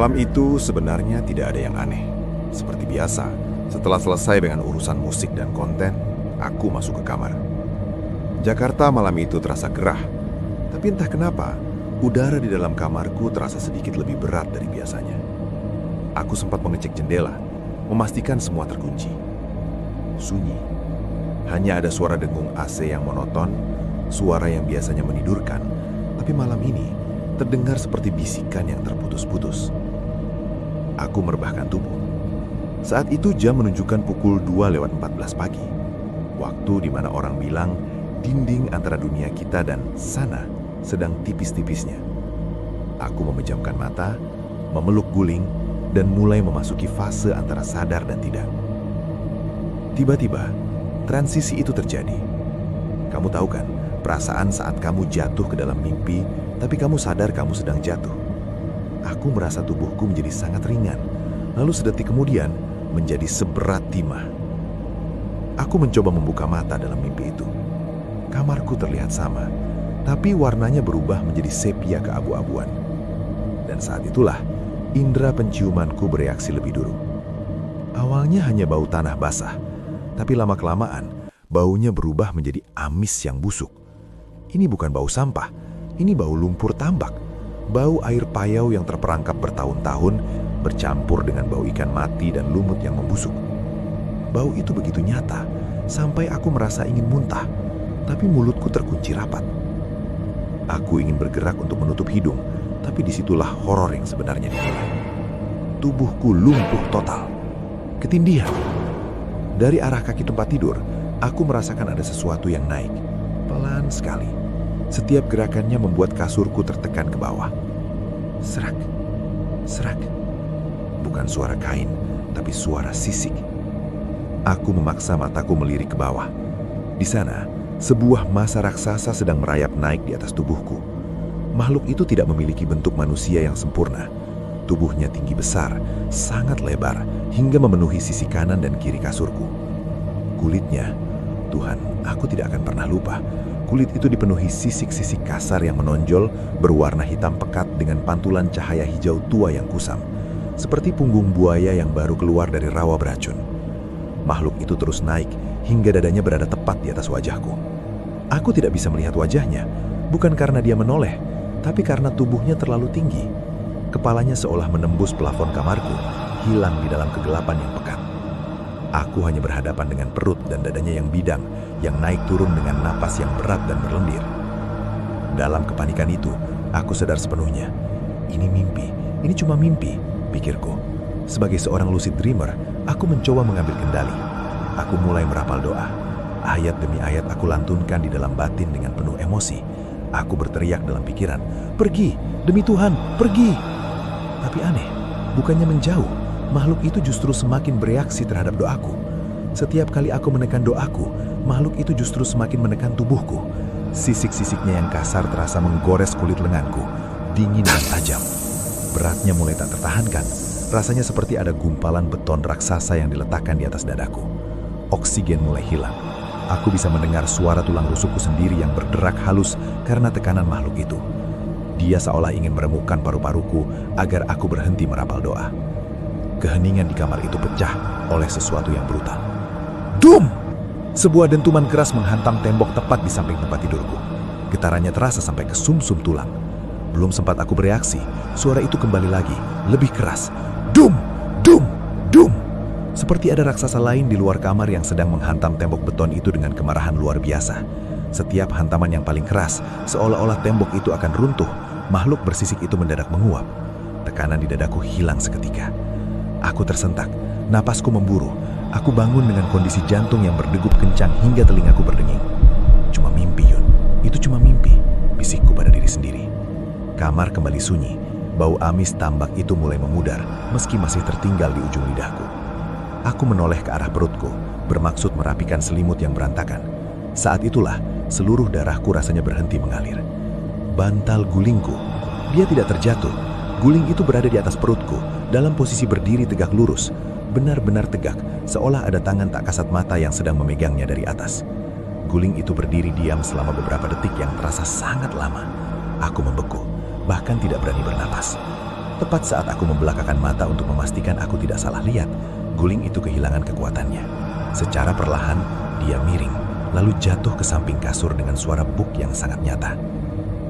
Malam itu sebenarnya tidak ada yang aneh. Seperti biasa, setelah selesai dengan urusan musik dan konten, aku masuk ke kamar. Jakarta malam itu terasa gerah, tapi entah kenapa, udara di dalam kamarku terasa sedikit lebih berat dari biasanya. Aku sempat mengecek jendela, memastikan semua terkunci. Sunyi. Hanya ada suara dengung AC yang monoton, suara yang biasanya menidurkan, tapi malam ini terdengar seperti bisikan yang terputus-putus. Aku merebahkan tubuh. Saat itu jam menunjukkan pukul 2:14 pagi. Waktu di mana orang bilang dinding antara dunia kita dan sana sedang tipis-tipisnya. Aku memejamkan mata, memeluk guling, dan mulai memasuki fase antara sadar dan tidak. Tiba-tiba, transisi itu terjadi. Kamu tahu kan, perasaan saat kamu jatuh ke dalam mimpi, tapi kamu sadar kamu sedang jatuh. Aku merasa tubuhku menjadi sangat ringan, lalu sedetik kemudian menjadi seberat timah. Aku mencoba membuka mata dalam mimpi itu. Kamarku terlihat sama, tapi warnanya berubah menjadi sepia keabu-abuan. Dan saat itulah, indera penciumanku bereaksi lebih dulu. Awalnya hanya bau tanah basah, tapi lama-kelamaan, baunya berubah menjadi amis yang busuk. Ini bukan bau sampah, ini bau lumpur tambak. Bau air payau yang terperangkap bertahun-tahun bercampur dengan bau ikan mati dan lumut yang membusuk. Bau itu begitu nyata, sampai aku merasa ingin muntah, tapi mulutku terkunci rapat. Aku ingin bergerak untuk menutup hidung, tapi disitulah horor yang sebenarnya dimulai. Tubuhku lumpuh total. Ketindihan. Dari arah kaki tempat tidur, aku merasakan ada sesuatu yang naik. Pelan sekali. Setiap gerakannya membuat kasurku tertekan ke bawah. Serak. Serak. Bukan suara kain, tapi suara sisik. Aku memaksa mataku melirik ke bawah. Di sana, sebuah massa raksasa sedang merayap naik di atas tubuhku. Makhluk itu tidak memiliki bentuk manusia yang sempurna. Tubuhnya tinggi besar, sangat lebar, hingga memenuhi sisi kanan dan kiri kasurku. Kulitnya, Tuhan, aku tidak akan pernah lupa. Kulit itu dipenuhi sisik-sisik kasar yang menonjol, berwarna hitam pekat dengan pantulan cahaya hijau tua yang kusam, seperti punggung buaya yang baru keluar dari rawa beracun. Makhluk itu terus naik, hingga dadanya berada tepat di atas wajahku. Aku tidak bisa melihat wajahnya, bukan karena dia menoleh, tapi karena tubuhnya terlalu tinggi. Kepalanya seolah menembus plafon kamarku, hilang di dalam kegelapan yang pekat. Aku hanya berhadapan dengan perut dan dadanya yang bidang, yang naik turun dengan napas yang berat dan berlendir. Dalam kepanikan itu, aku sadar sepenuhnya. Ini mimpi, ini cuma mimpi, pikirku. Sebagai seorang lucid dreamer, aku mencoba mengambil kendali. Aku mulai merapal doa. Ayat demi ayat aku lantunkan di dalam batin dengan penuh emosi. Aku berteriak dalam pikiran, "Pergi, demi Tuhan, pergi!" Tapi aneh, bukannya menjauh, makhluk itu justru semakin bereaksi terhadap doaku. Setiap kali aku menekan doaku, makhluk itu justru semakin menekan tubuhku. Sisik-sisiknya yang kasar terasa menggores kulit lenganku, dingin dan tajam. Beratnya mulai tak tertahankan, rasanya seperti ada gumpalan beton raksasa yang diletakkan di atas dadaku. Oksigen mulai hilang. Aku bisa mendengar suara tulang rusukku sendiri yang berderak halus karena tekanan makhluk itu. Dia seolah ingin meremukkan paru-paruku agar aku berhenti merapal doa. Keheningan di kamar itu pecah oleh sesuatu yang brutal. Dum! Sebuah dentuman keras menghantam tembok tepat di samping tempat tidurku. Getarannya terasa sampai ke sumsum tulang. Belum sempat aku bereaksi, suara itu kembali lagi, lebih keras. Dum! Dum! Dum! Seperti ada raksasa lain di luar kamar yang sedang menghantam tembok beton itu dengan kemarahan luar biasa. Setiap hantaman yang paling keras, seolah-olah tembok itu akan runtuh. Makhluk bersisik itu mendadak menguap. Tekanan di dadaku hilang seketika. Aku tersentak, napasku memburu. Aku bangun dengan kondisi jantung yang berdegup kencang hingga telingaku berdenging. Cuma mimpi, Yun. Itu cuma mimpi, bisikku pada diri sendiri. Kamar kembali sunyi. Bau amis tambak itu mulai memudar, meski masih tertinggal di ujung lidahku. Aku menoleh ke arah perutku, bermaksud merapikan selimut yang berantakan. Saat itulah, seluruh darahku rasanya berhenti mengalir. Bantal gulingku, dia tidak terjatuh. Guling itu berada di atas perutku, dalam posisi berdiri tegak lurus. Benar-benar tegak, seolah ada tangan tak kasat mata yang sedang memegangnya dari atas. Guling itu berdiri diam selama beberapa detik yang terasa sangat lama. Aku membeku, bahkan tidak berani bernapas. Tepat saat aku membelakakan mata untuk memastikan aku tidak salah lihat, guling itu kehilangan kekuatannya. Secara perlahan, dia miring, lalu jatuh ke samping kasur dengan suara buk yang sangat nyata.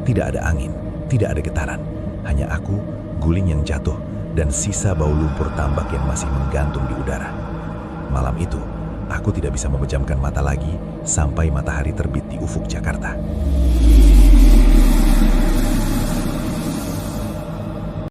Tidak ada angin, tidak ada getaran, hanya aku, guling yang jatuh, dan sisa bau lumpur tambak yang masih menggantung di udara. Malam itu, aku tidak bisa memejamkan mata lagi sampai matahari terbit di ufuk Jakarta.